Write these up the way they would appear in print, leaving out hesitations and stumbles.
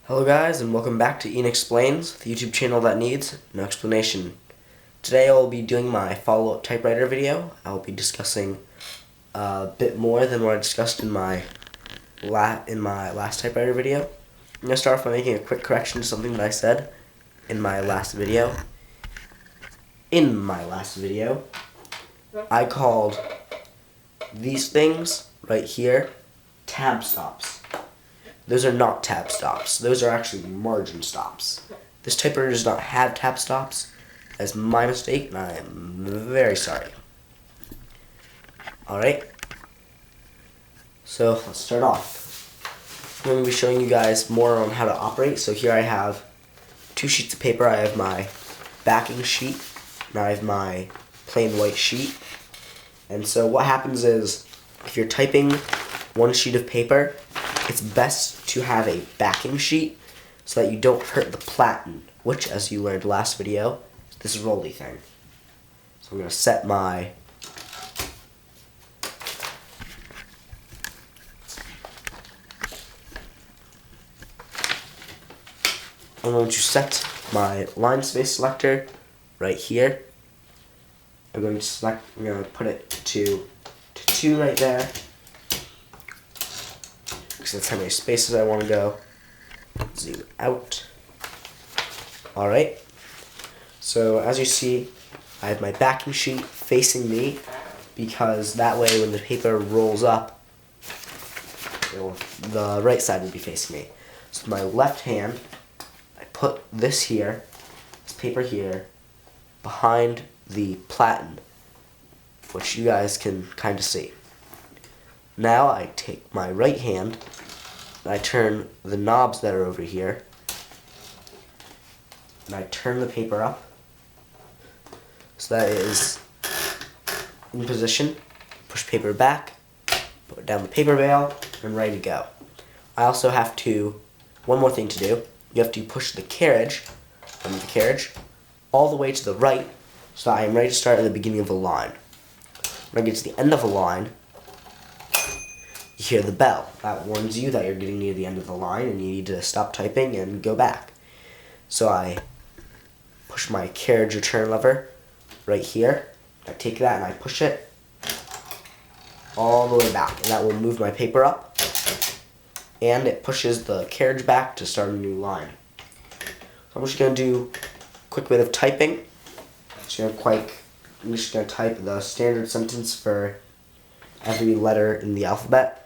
Hello guys, and welcome back to Ian Explains, the YouTube channel that needs no explanation. Today I will be doing my follow-up typewriter video. I will be discussing a bit more than what I discussed in my last typewriter video. I'm going to start off by making a quick correction to something that I said in my last video. In my last video, I called these things right here tab stops. Those are not tab stops. Those are actually margin stops. This typewriter does not have tab stops. That's my mistake, and I am very sorry. Alright, so let's start off. I'm going to be showing you guys more on how to operate. So here I have two sheets of paper. I have my backing sheet, and I have my plain white sheet. And so what happens is, if you're typing one sheet of paper, it's best to have a backing sheet so that you don't hurt the platen, which, as you learned last video, is this rolly thing. So I'm going to set my line space selector right here. I'm going to put it to 2 right there, because that's how many spaces I want to go. Zoom out. Alright, so as you see, I have my backing sheet facing me, because that way when the paper rolls up, the right side will be facing me. So with my left hand, I put this paper here, behind the platen, which you guys can kind of see. Now I take my right hand and I turn the knobs that are over here, and I turn the paper up so that it is in position. Push paper back, put it down the paper bale, and ready to go. I also have to, one more thing to do, you have to push the carriage all the way to the right so that I am ready to start at the beginning of a line. When I get to the end of a line, you hear the bell. That warns you that you're getting near the end of the line and you need to stop typing and go back. So I push my carriage return lever right here. I take that and I push it all the way back, and that will move my paper up, and it pushes the carriage back to start a new line. So I'm just going to do a quick bit of typing. I'm just going to type the standard sentence for every letter in the alphabet.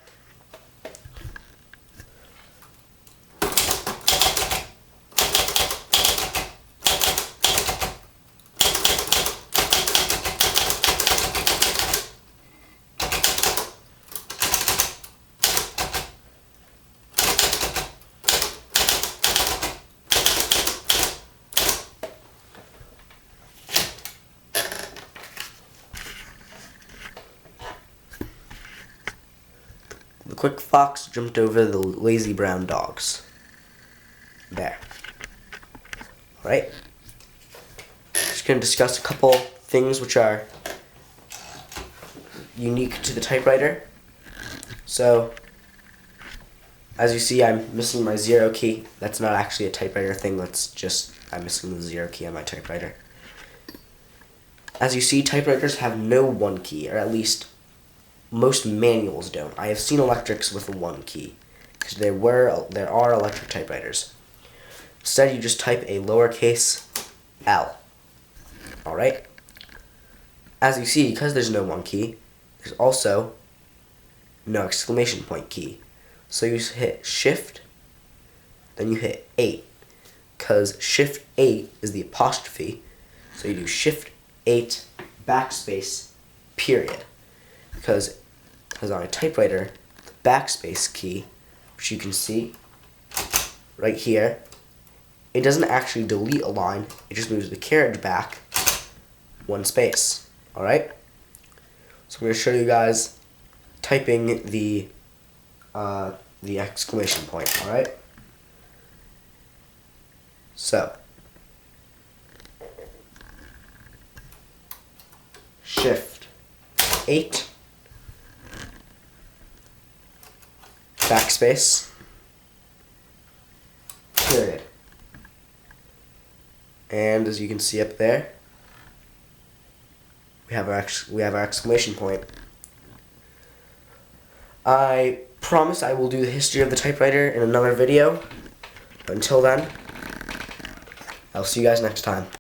The quick fox jumped over the lazy brown dogs. There. Alright. Just going to discuss a couple things which are unique to the typewriter. So, as you see, I'm missing my 0 key. That's not actually a typewriter thing, that's just I'm missing the 0 key on my typewriter. As you see, typewriters have no 1 key, or at least most manuals don't. I have seen electrics with a 1 key, because there are electric typewriters. Instead, you just type a lowercase l. Alright? As you see, because there's no 1 key, there's also no exclamation point key. So you hit Shift, then you hit 8, because Shift 8 is the apostrophe, so you do Shift 8 backspace period. Because on a typewriter, the backspace key, which you can see right here, it doesn't actually delete a line, it just moves the carriage back 1 space. Alright? So I'm going to show you guys typing the exclamation point. Alright? So, Shift 8, backspace, period. And as you can see up there, we have our exclamation point. I promise I will do the history of the typewriter in another video. But until then, I'll see you guys next time.